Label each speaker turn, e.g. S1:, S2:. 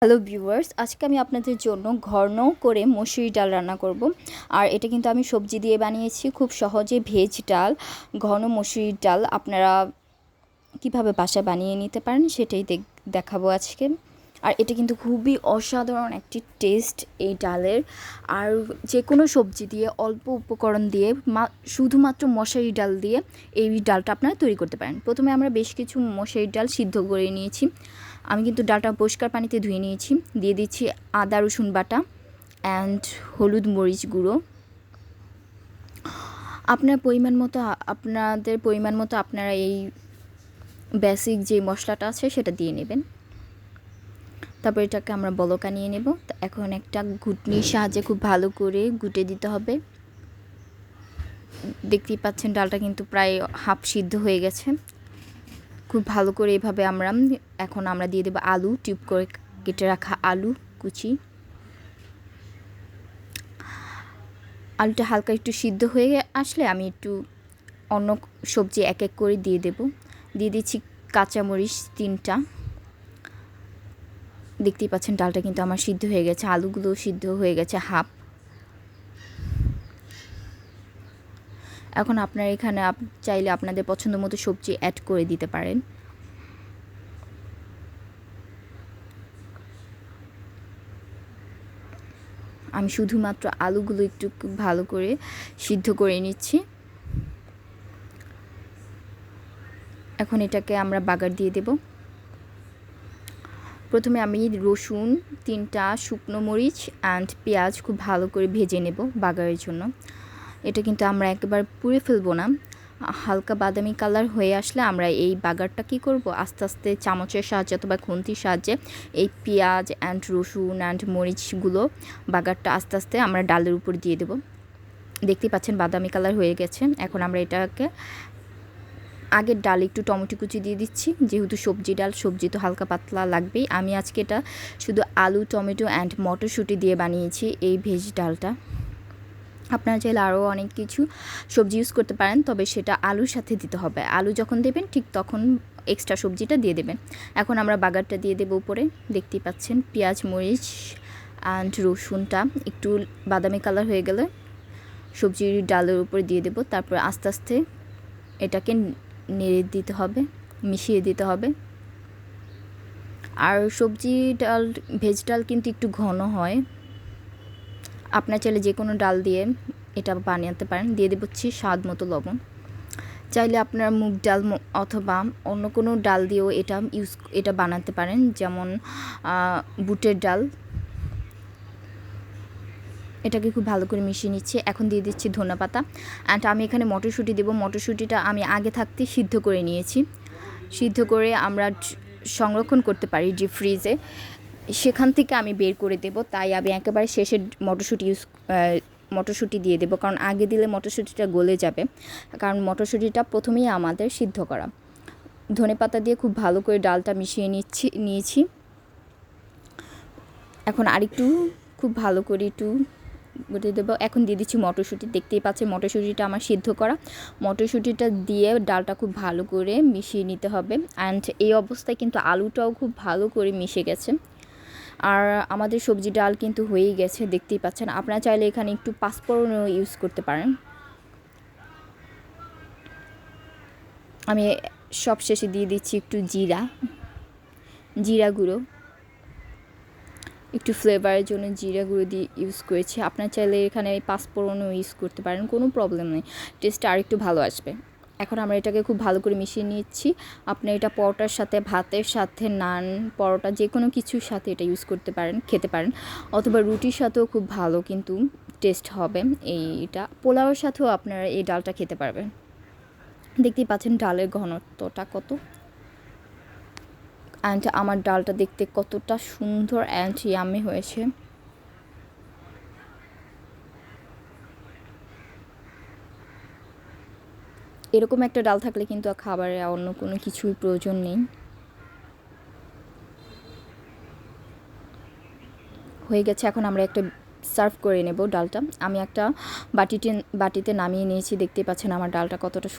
S1: Hello viewers, আজকে আমি আপনাদের জন্য ঘন করে মসুরি ডাল রান্না করব। আর এটা কিন্তু আমি সবজি দিয়ে বানিয়েছি, খুব সহজে ভেজ ডাল, ঘন মসুরির ডাল আপনারা কিভাবে বাসায় বানিয়ে নিতে পারেন সেটাই দেখাবো আজকে। আর এটা কিন্তু খুবই অসাধারণ একটি টেস্ট এই ডালের। আর যে কোনো সবজি দিয়ে, অল্প উপকরণ দিয়ে, শুধুমাত্র মশারি ডাল দিয়ে এই ডালটা আপনারা তৈরি করতে পারেন। প্রথমে আমরা বেশ কিছু মশারি ডাল সিদ্ধ করে নিয়েছি। আমি কিন্তু ডালটা পরিষ্কার পানিতে ধুয়ে নিয়েছি। দিয়ে দিচ্ছি আদা রসুন বাটা অ্যান্ড হলুদ মরিচ গুঁড়ো। আপনাদের পরিমাণ মতো আপনারা এই বেসিক যে মশলাটা আছে সেটা দিয়ে নেবেন। তারপর এটাকে আমরা বলকা নিয়ে নেব। এখন একটা ঘুটনির সাহায্যে খুব ভালো করে ঘুটে দিতে হবে। দেখতেই পাচ্ছেন ডালটা কিন্তু প্রায় হাফ সিদ্ধ হয়ে গেছে। খুব ভালো করে এভাবে এখন আমরা দিয়ে দেবো আলু, টিউব করে কেটে রাখা আলু কুচি। আলুটা হালকা একটু সিদ্ধ হয়ে আসলে আমি একটু অন্য সবজি এক এক করে দিয়ে দেব। দিয়ে দিচ্ছি কাঁচামরিচ 3টা। দেখতেই পাচ্ছেন ডালটা কিন্তু আমার সিদ্ধ হয়ে গেছে, আলুগুলো সিদ্ধ হয়ে গেছে হাফ। এখন আপনারা এখানে চাইলে আপনাদের পছন্দ মতো সবজি অ্যাড করে দিতে পারেন। আমি শুধুমাত্র আলুগুলো একটু ভালো করে সিদ্ধ করে নিচ্ছি। এখন এটাকে আমরা বাগার দিয়ে দেব। প্রথমে আমি রসুন 3টা, শুকনো মরিচ অ্যান্ড পেঁয়াজ খুব ভালো করে ভেজে নেব বাগারের জন্য। এটা কিন্তু আমরা একেবারে পুড়ে ফেলবো না। হালকা বাদামি কালার হয়ে আসলে আমরা এই বাগারটা কি করব, আস্তে আস্তে চামচের সাহায্যে অথবা খুন্তির সাহায্যে এই পেঁয়াজ অ্যান্ড রসুন অ্যান্ড মরিচগুলো বাগারটা আস্তে আস্তে আমরা ডালের উপর দিয়ে দেব। দেখতেই পাচ্ছেন বাদামি কালার হয়ে গেছে। এখন আমরা এটাকে আগের ডাল একটু টমেটো কুচি দিয়ে দিচ্ছি, যেহেতু সবজি ডাল, সবজি তো হালকা পাতলা লাগবেই। আমি আজকে এটা শুধু আলু, টমেটো অ্যান্ড মটরশুঁটি দিয়ে বানিয়েছি এই ভেজ ডালটা। আপনারা চাইলে আরও অনেক কিছু সবজি ইউজ করতে পারেন, তবে সেটা আলুর সাথে দিতে হবে। আলু যখন দেবেন ঠিক তখন এক্সট্রা সবজিটা দিয়ে দেবেন। এখন আমরা বাগারটা দিয়ে দেবো উপরে। দেখতেই পাচ্ছেন পেঁয়াজ, মরিচ অ্যান্ড রসুনটা একটু বাদামি কালার হয়ে গেলে সবজির ডালের উপরে দিয়ে দেবো। তারপর আস্তে আস্তে এটাকে নেড়ে দিতে হবে, মিশিয়ে দিতে হবে। আর সবজি ডাল, ভেজ ডাল কিন্তু একটু ঘন হয়। আপনার চাইলে যে কোনো ডাল দিয়ে এটা বানাতে পারেন। দিয়ে দিচ্ছি স্বাদ মতো লবণ। চাইলে আপনার মুগ ডাল অথবা অন্য কোনো ডাল দিয়েও এটা বানাতে পারেন, যেমন বুটের ডাল। এটাকে খুব ভালো করে মিশিয়ে নিচ্ছি। এখন দিয়ে দিচ্ছি ধনেপাতা অ্যান্ড আমি এখানে মটরশুঁটি দেবো। মটরশুঁটিটা আমি আগে থাকতে সিদ্ধ করে নিয়েছি। সিদ্ধ করে আমরা সংরক্ষণ করতে পারি ডিপ ফ্রিজে, সেখান থেকে আমি বের করে দেব। তাই আমি একেবারে শেষে মটরশুঁটি দিয়ে দেবো, কারণ আগে দিলে মটরশুঁটিটা গলে যাবে, কারণ মটরশুঁটিটা প্রথমেই আমাদের সিদ্ধ করা। ধনেপাতা দিয়ে খুব ভালো করে ডালটা মিশিয়ে নিয়েছি। এখন আরেকটু খুব ভালো করে একটু বলে দেবো। এখন দিয়ে দিচ্ছি মটরশুঁটি। দেখতেই পাচ্ছেন মটরশুঁটিটা আমার সিদ্ধ করা। মটরশুঁটিটা দিয়ে ডালটা খুব ভালো করে মিশিয়ে নিতে হবে। অ্যান্ড এই অবস্থায় কিন্তু আলুটাও খুব ভালো করে মিশে গেছে। আর আমাদের সবজি ডাল কিন্তু হয়েই গেছে, দেখতেই পাচ্ছেন। আপনারা চাইলে এখানে একটু পাঁচফোড়নও ইউজ করতে পারেন। আমি সব শেষে দিয়ে দিচ্ছি একটু জিরা গুঁড়ো, একটু ফ্লেভারের জন্য জিরা গুঁড়ো দিয়ে ইউজ করেছি। আপনার চাইলে এখানে পাঁচফোড়নও ইউজ করতে পারেন, কোনো প্রবলেম নেই, টেস্টটা আরেকটু ভালো আসবে। এখন আমরা এটাকে খুব ভালো করে মিশিয়ে নিচ্ছি। আপনি এটা পরোটার সাথে, ভাতের সাথে, নান, পরোটা যে কোনো কিছুর সাথে এটা ইউজ করতে পারেন, খেতে পারেন, অথবা রুটির সাথেও খুব ভালো কিন্তু টেস্ট হবে। এইটা পোলাওয়ের সাথেও আপনারা এই ডালটা খেতে পারবেন। দেখতেই পাচ্ছেন ডালের ঘনত্বটা কত, অ্যান্ড আমার ডালটা দেখতে কতটা সুন্দর অ্যান্ড ইয়ামি হয়েছে। এরকম একটা ডাল থাকলে কিন্তু খাবারে অন্য কোনো কিছুই প্রয়োজন নেই। হয়ে গেছে। এখন আমরা একটা সার্ভ করে নেব ডালটা। আমি একটা বাটিতে নামিয়ে নিয়েছি। দেখতেই পাচ্ছেন আমার ডালটা কতটা